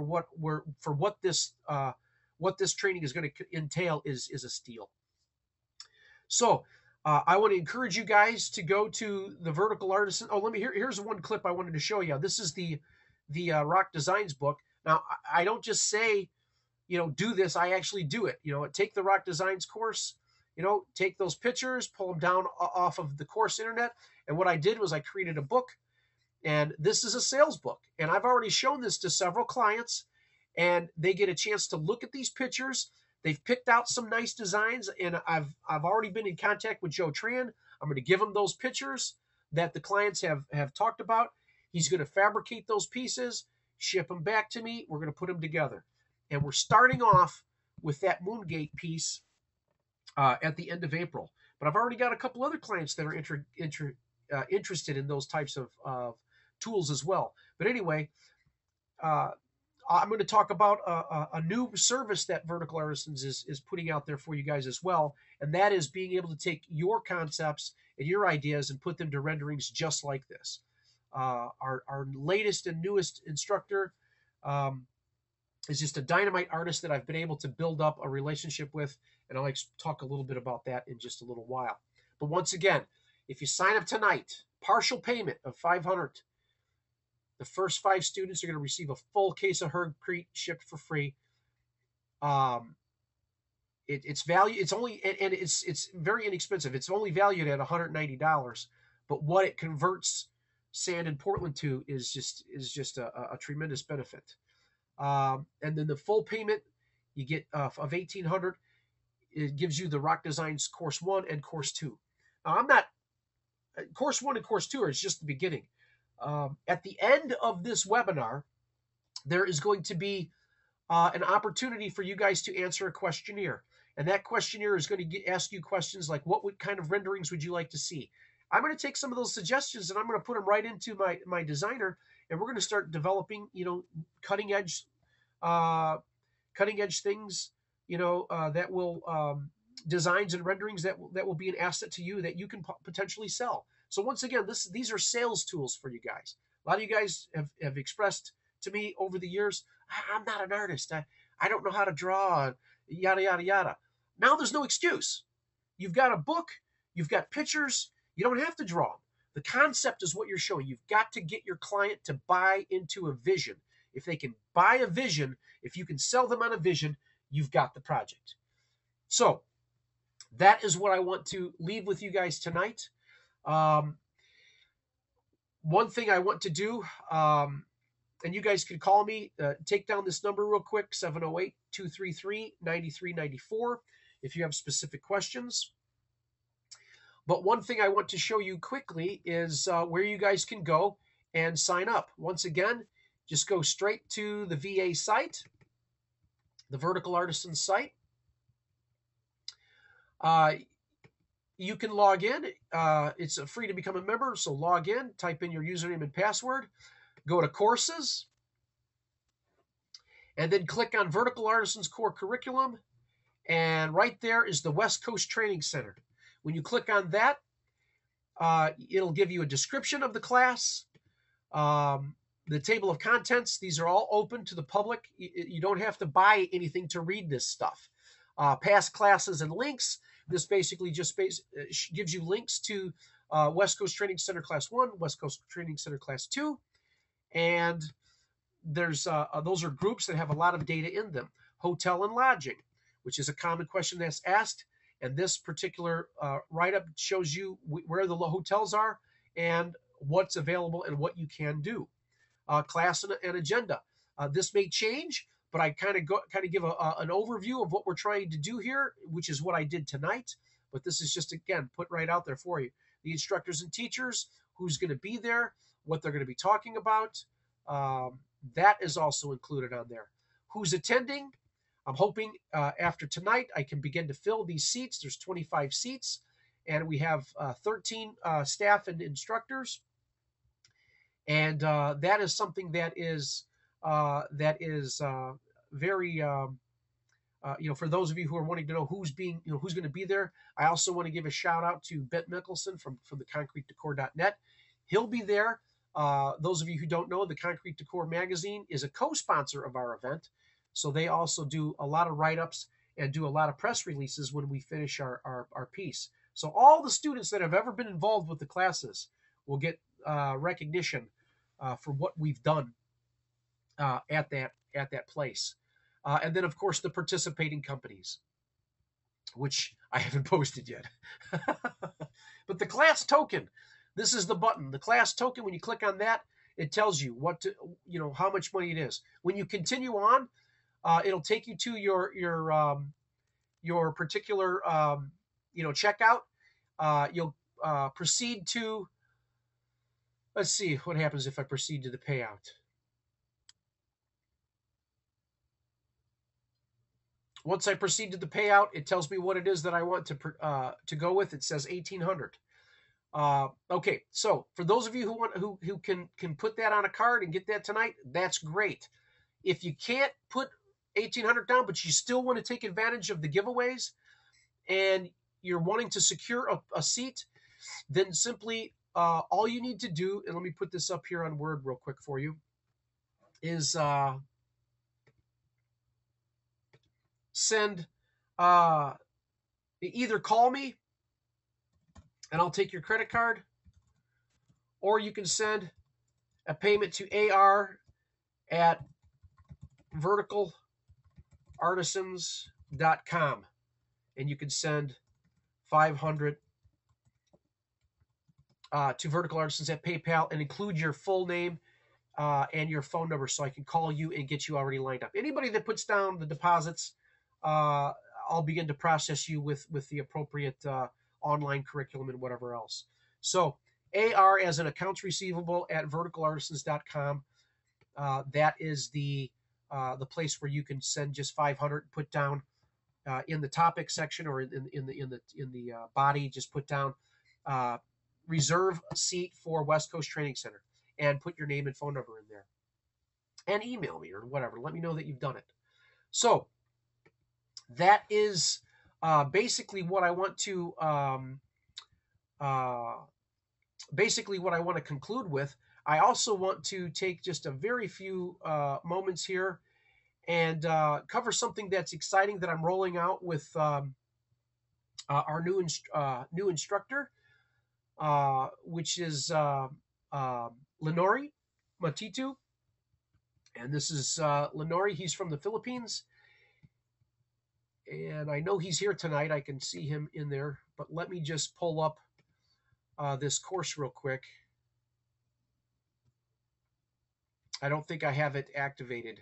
for what this training is going to entail is a steal. So I want to encourage you guys to go to the Vertical Artisan. Oh, here's one clip I wanted to show you. This is the Rock Designs book. Now, I don't just say, do this. I actually do it. Take the Rock Designs course, take those pictures, pull them down off of the course internet. And what I did was I created a book, and this is a sales book. And I've already shown this to several clients, and they get a chance to look at these pictures. They've picked out some nice designs, and I've already been in contact with Joe Tran. I'm going to give him those pictures that the clients have talked about. He's going to fabricate those pieces, ship them back to me. We're going to put them together. And we're starting off with that Moongate piece at the end of April. But I've already got a couple other clients that are interested in those types of tools as well. But anyway, I'm going to talk about a new service that Vertical Artisans is putting out there for you guys as well. And that is being able to take your concepts and your ideas and put them to renderings just like this. Our latest and newest instructor is just a dynamite artist that I've been able to build up a relationship with. And I'll talk a little bit about that in just a little while. But once again, if you sign up tonight, partial payment of $500, the first 5 students are going to receive a full case of Herbcrete shipped for free. Its value, it's very inexpensive. It's only valued at $190, but what it converts sand in Portland to is just a tremendous benefit. And then the full payment you get of $1,800, it gives you the Rock Designs Course 1 and Course 2. Now, I'm not course 1 and course 2 are just the beginning. At the end of this webinar, there is going to be an opportunity for you guys to answer a questionnaire. And that questionnaire is going to ask you questions like, what kind of renderings would you like to see? I'm going to take some of those suggestions and I'm going to put them right into my designer, and we're going to start developing, cutting edge uh, things, that will designs and renderings that will be an asset to you that you can potentially sell. So once again, these are sales tools for you guys. A lot of you guys have expressed to me over the years, I'm not an artist. I don't know how to draw, yada, yada, yada. Now there's no excuse. You've got a book, you've got pictures, you don't have to draw them. The concept is what you're showing. You've got to get your client to buy into a vision. If they can buy a vision, if you can sell them on a vision, you've got the project. So that is what I want to leave with you guys tonight. One thing I want to do, and you guys can call me, take down this number real quick, 708-233-9394, if you have specific questions. But one thing I want to show you quickly is where you guys can go and sign up. Once again, just go straight to the VA site, the Vertical Artisan site. You can log in. It's free to become a member, so log in, type in your username and password, go to courses, and then click on Vertical Artisans Core Curriculum, and right there is the West Coast Training Center. When you click on that, it'll give you a description of the class, the table of contents. These are all open to the public. You don't have to buy anything to read this stuff. Past classes and links. This basically just gives you links to West Coast Training Center Class 1, West Coast Training Center Class 2, and there's those are groups that have a lot of data in them. Hotel and lodging, which is a common question that's asked, and this particular write-up shows you where the hotels are and what's available and what you can do. Class and agenda. This may change, but I kind of give an overview of what we're trying to do here, which is what I did tonight. But this is just, again, put right out there for you. The instructors and teachers, who's going to be there, what they're going to be talking about, that is also included on there. Who's attending? I'm hoping after tonight I can begin to fill these seats. There's 25 seats, and we have 13 staff and instructors. And that is something that is very, for those of you who are wanting to know who's going to be there. I also want to give a shout out to Bent Mickelson from the ConcreteDecor.net. He'll be there. Those of you who don't know, the Concrete Decor magazine is a co-sponsor of our event. So they also do a lot of write-ups and do a lot of press releases when we finish our piece. So all the students that have ever been involved with the classes will get recognition for what we've done at that place. And then, of course, the participating companies, which I haven't posted yet. But the class token, this is the button. The class token, when you click on that, it tells you how much money it is. When you continue on, it'll take you to your particular checkout. You'll proceed to. Let's see what happens if I proceed to the payout. Once I proceed to the payout, it tells me what it is that I want to go with. It says $1,800. Okay, so for those of you who can put that on a card and get that tonight, that's great. If you can't put $1,800 down, but you still want to take advantage of the giveaways, and you're wanting to secure a seat, then simply all you need to do, and let me put this up here on Word real quick for you, is send either call me and I'll take your credit card, or you can send a payment to ar@verticalartisans.com, and you can send $500 to Vertical Artisans at PayPal and include your full name and your phone number so I can call you and get you already lined up. Anybody that puts down the deposits, I'll begin to process you with the appropriate online curriculum and whatever else. So AR as in accounts receivable at verticalartisans.com. That is the place where you can send just 500. Put down in the topic section or in the body, just put down uh, reserve a seat for West Coast Training Center and put your name and phone number in there and email me or whatever. Let me know that you've done it. So that is basically what I want to uh, conclude with. I also want to take just a very few moments here and cover something that's exciting that I'm rolling out with our new instructor, which is Lenore Matitu. And this is Lenore. He's from the Philippines. And I know he's here tonight. I can see him in there. But let me just pull up this course real quick. I don't think I have it activated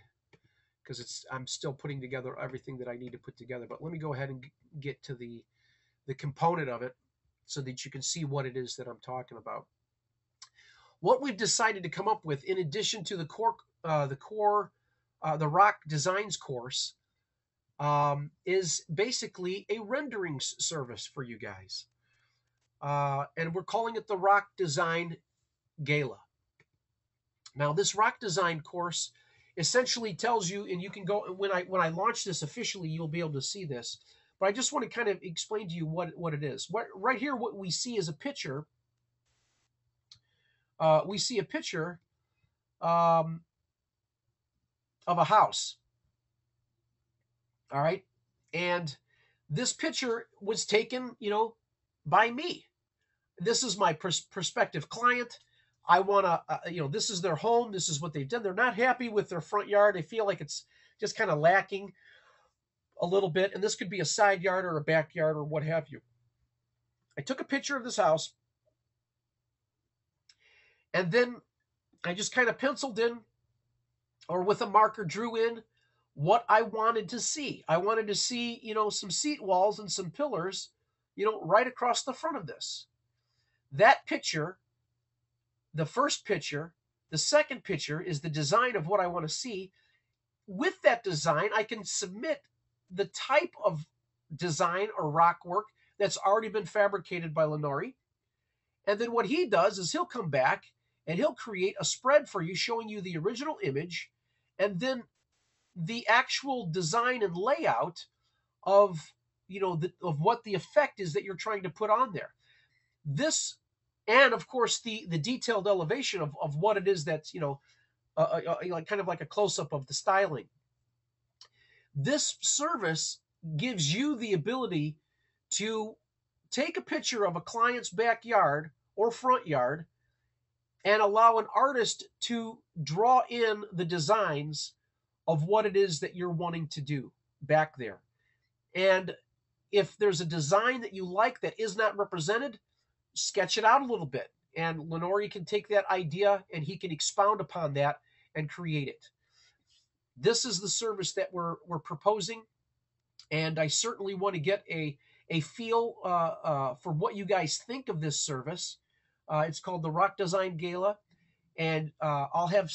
because I'm still putting together everything that I need to put together. But let me go ahead and get to the component of it so that you can see what it is that I'm talking about. What we've decided to come up with, in addition to the Rock Designs course, is basically a rendering service for you guys. And we're calling it the Rock Design Gala. Now, this Rock Design course essentially tells you, and you can go, when I launch this officially, you'll be able to see this. But I just want to kind of explain to you what it is. Right here, what we see is a picture. We see a picture of a house. All right. And this picture was taken, by me. This is my prospective client. I want to, this is their home. This is what they've done. They're not happy with their front yard. They feel like it's just kind of lacking a little bit. And this could be a side yard or a backyard or what have you. I took a picture of this house. And then I just kind of penciled in or with a marker drew in what I wanted to see. I wanted to see, some seat walls and some pillars, right across the front of this. That picture, the first picture, the second picture is the design of what I want to see. With that design, I can submit the type of design or rock work that's already been fabricated by Lenore. And then what he does is he'll come back and he'll create a spread for you showing you the original image and then the actual design and layout of, of what the effect is that you're trying to put on there. This, and of course, the detailed elevation of what it is that's, like kind of like a close-up of the styling. This service gives you the ability to take a picture of a client's backyard or front yard and allow an artist to draw in the designs of what it is that you're wanting to do back there. And if there's a design that you like that is not represented, sketch it out a little bit. And Lenore can take that idea and he can expound upon that and create it. This is the service that we're proposing. And I certainly want to get a feel for what you guys think of this service. It's called the Rock Design Gala. And I'll have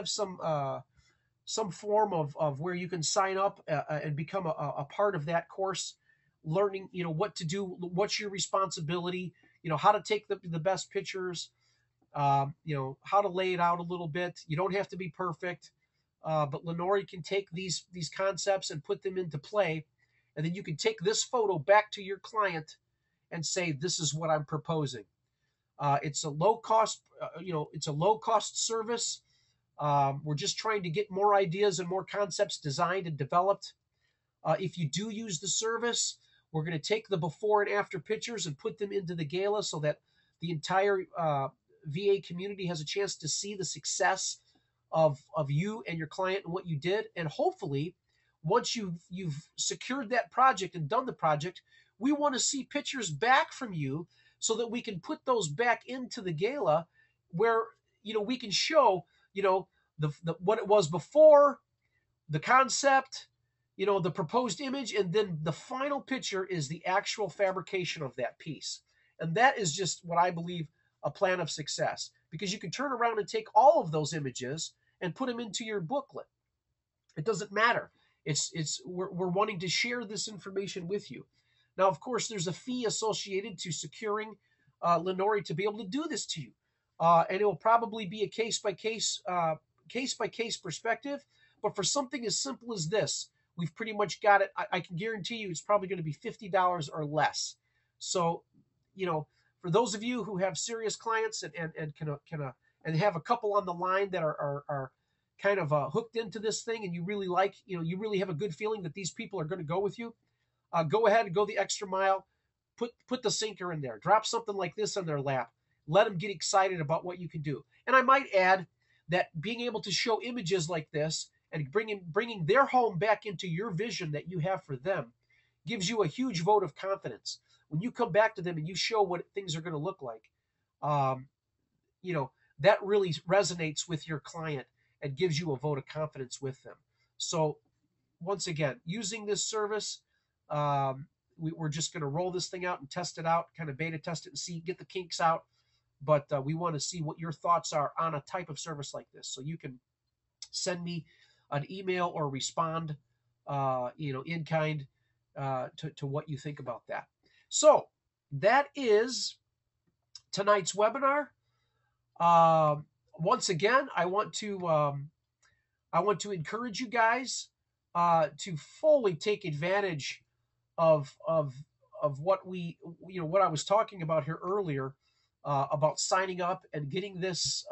some form of where you can sign up and become a part of that course, learning, what to do, what's your responsibility, how to take the best pictures, how to lay it out a little bit. You don't have to be perfect, but Lenore can take these concepts and put them into play. And then you can take this photo back to your client and say, this is what I'm proposing. It's a low cost, it's a low cost service. We're just trying to get more ideas and more concepts designed and developed. If you do use the service, we're going to take the before and after pictures and put them into the gala so that the entire VA community has a chance to see the success of you and your client and what you did. And hopefully, once you've secured that project and done the project, we want to see pictures back from you so that we can put those back into the gala where, we can show, the what it was before, the concept, the proposed image, and then the final picture is the actual fabrication of that piece. And that is just what I believe a plan of success, because you can turn around and take all of those images and put them into your booklet. It doesn't matter. We're wanting to share this information with you. Now, of course, there's a fee associated to securing Lenore to be able to do this to you, and it will probably be a case by case perspective. But for something as simple as this, we've pretty much got it. I can guarantee you, it's probably going to be $50 or less. So, you know, for those of you who have serious clients and have a couple on the line that are kind of hooked into this thing, and you really like, you really have a good feeling that these people are going to go with you, go ahead and go the extra mile. Put the sinker in there. Drop something like this on their lap. Let them get excited about what you can do. And I might add that being able to show images like this and bringing their home back into your vision that you have for them gives you a huge vote of confidence. When you come back to them and you show what things are going to look like, um, that really resonates with your client and gives you a vote of confidence with them. So once again, using this service, we're just going to roll this thing out and test it out, kind of beta test it and see, get the kinks out. But we want to see what your thoughts are on a type of service like this. So you can send me an email or respond, in kind to what you think about that. So that is tonight's webinar. Once again, I want to encourage you guys to fully take advantage of what what I was talking about here earlier, about signing up and getting this,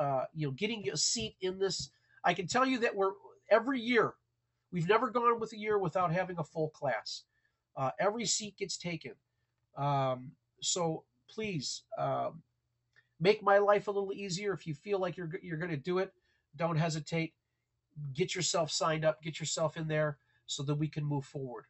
getting a seat in this. I can tell you that every year, we've never gone with a year without having a full class. Every seat gets taken. So please, make my life a little easier. If you feel like you're going to do it, don't hesitate. Get yourself signed up, get yourself in there so that we can move forward.